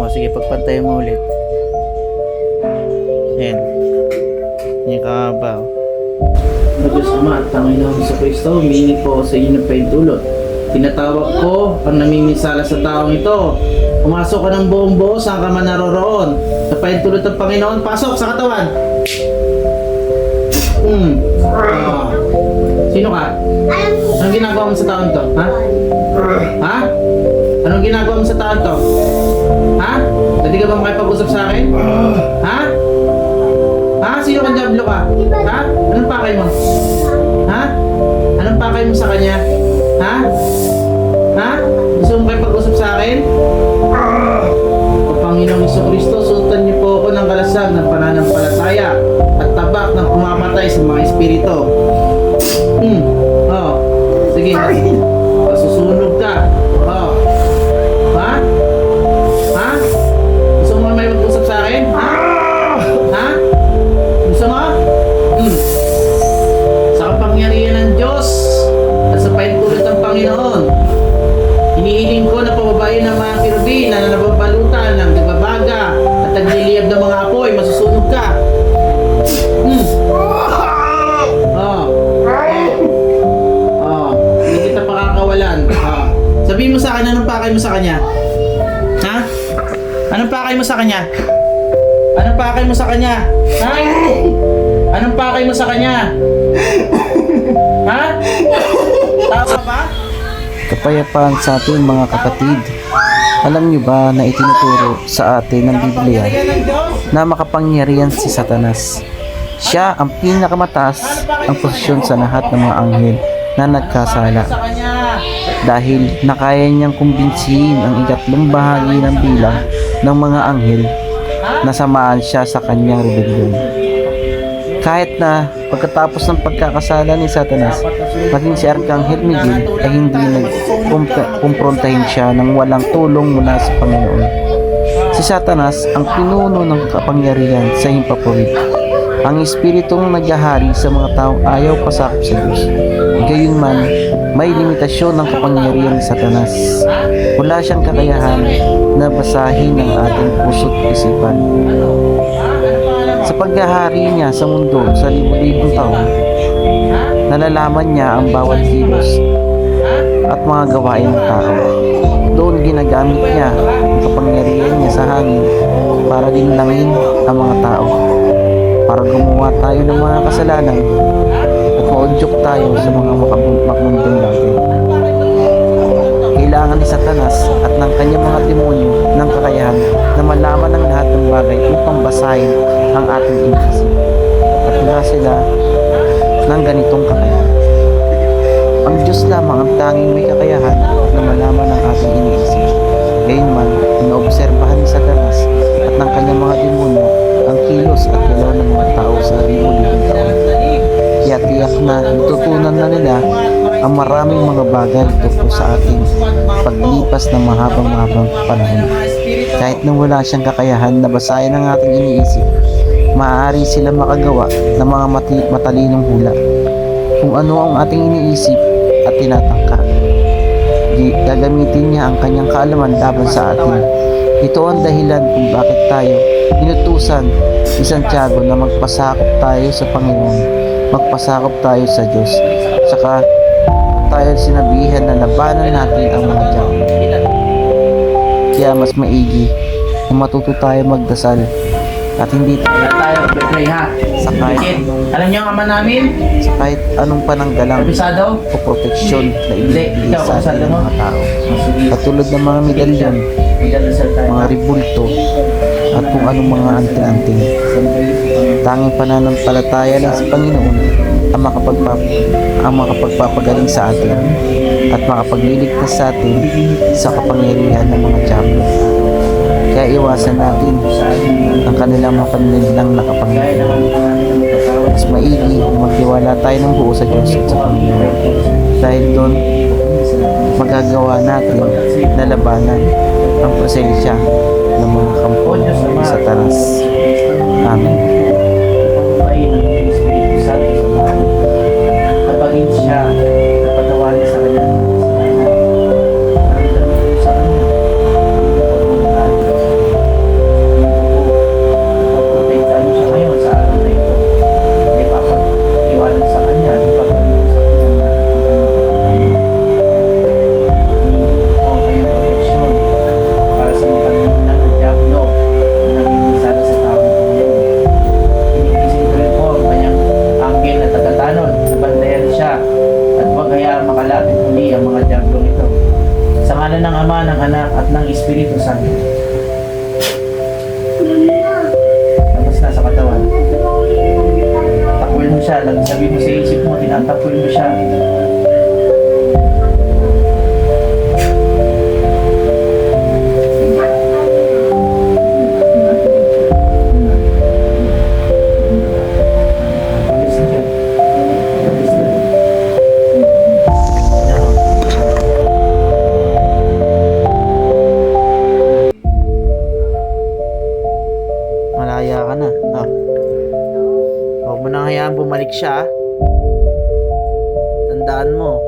mo. Sige, pagpantayan mo ulit. Ayan. Yung kabaw. O Diyos Ama at Panginoon sa Kristo, humingi po sa inyo ng paintulot. Tinatawag ko ang namiminsala sa taong ito. Pumasok ka ng buong buo saan ka man naroroon. Sa paintulot ng Panginoon, pasok sa katawan. Sino ka? Anong ginagawa mo sa taon to? Ha? Ha? Anong ginagawa mo sa taon to? Ha? Pwede ka ba makipag-usap sa akin? Ha? Ha? Sino kang diablo ka? Ha? Anong pakay mo? Ha? Anong pakay mo sa kanya? Ha? Ha? Gusto mo makipag-usap sa akin? O Panginoong Jesucristo, sultan niyo po ako ng kalasag ng pananampalataya at tabak ng pumamatay sa mga espiritu. Oh. Sige. Susunog ka. Oh. Ha? Ha? Gusto mo may mag-usap sa akin? Ha? Ha? Gusto mo? Sa kapangyarihan ng Diyos at sa paintulot ng Panginoon, hinihiling ko na pababayin ng mga kirubin na nababalutan ng nagbabaga at nagliliyab ng mga apoy, masusunog ka. Hindi kita pakakawalan. Sabihin mo sa akin, anong pakay mo sa kanya? Ha? Anong pakay mo sa kanya? Anong pakay mo sa kanya? Ha? Anong pakay mo sa kanya? Ha? Tama ba? Kapayapaan sa ating mga kapatid. Alam niyo ba na itinuturo sa atin ng Biblia na makapangyarihan si Satanas? Siya ang pinakamataas ang posisyon sa lahat ng mga anghel na nagkasala. Dahil nakaya niyang kumbinsihin ang ikatlong bahagi ng bilang ng mga anghel na samaan siya sa kanyang rebellion. Kahit na pagkatapos ng pagkakasala ni Satanas, maging si Arkanghel Miguel ay hindi nagkumprontahin siya ng walang tulong mula sa Panginoon. Si Satanas ang pinuno ng kapangyarihan sa himpapawid, ang espiritong naghahari sa mga taong ayaw pasakop sa Diyos. Gayunman, may limitasyon ng kapangyarihan ni Satanas. Wala siyang kakayahan na basahin ang ating puso't isipan. Sa paghahari niya sa mundo sa libu-libong taon, nalalaman niya ang bawat kilos at mga gawain ng tao. Doon ginagamit niya ang kapangyarihan niya sa hangin para linlangin ang mga tao, para gumawa tayo ng mga kasalanan at maudyok tayo sa mga makmundong bagay. Kailangan ni Satanas at ng kanyang mga demonyo ng kakayahan na malaman ang lahat ng bagay upang basahin ang ating iniisip. At wala sila ng ganitong kakayahan. Ang Diyos lamang ang tanging may kakayahan na malaman ang ating iniisip. Gayunman, inoobserbahan ni Satanas at ng kanyang mga demonyo ang kilos at galaw ng mga tao sa libu-libong taon. Kaya tiyak na natutunan na nila ang maraming mga bagay tungkol sa ating paglipas ng mahabang panahon. Kahit na wala siyang kakayahan na basahin ang ating iniisip, maaari sila makagawa ng mga matalinong hula kung ano ang ating iniisip at tinatangka. Gagamitin niya ang kanyang kaalaman laban sa atin. Ito ang dahilan kung bakit tayo inutusan ni Santiago na magpasakop tayo sa Panginoon, magpasakop tayo sa Diyos, saka tayo sinabihan na labanan natin ang mga diablo. Kaya mas maigi na matuto tayo magdasal at hindi tayo mag-pray ha. sa kahit Alam niyo ang Ama namin? sa kahit anong pananggalang Kabisado? o proteksyon na ibibigay sa atin ng mga tao. Katulad ng mga medalyon, mga ribulto, at kung anong mga anting-anting. Tanging pananampalataya lang sa Panginoon ang makapagpapagaling sa atin at makapagliligtas sa atin sa kapangyarihan ng mga diablo. Kaya iwasan natin ang kanilang mga paninilang nakapangyarihan. Mas maigi magtiwala tayo ng buo sa Diyos at sa Panginoon. Dahil doon, magagawa natin na labanan ang presensya ng mga kampo ni Satanas. Amen. Kapagin siya, napatawarin sa kanya. Naramdaman ko sa kanya. dito, saan? Labas na sa katawan. Takwil mo siya. Lagi sabi mo sa isip mo, tinatakwil mo siya. Alis na siya. Alis na. Malaya ka na. Ah. Huwag mo nang hayaan bumalik siya. ah. Tandaan mo,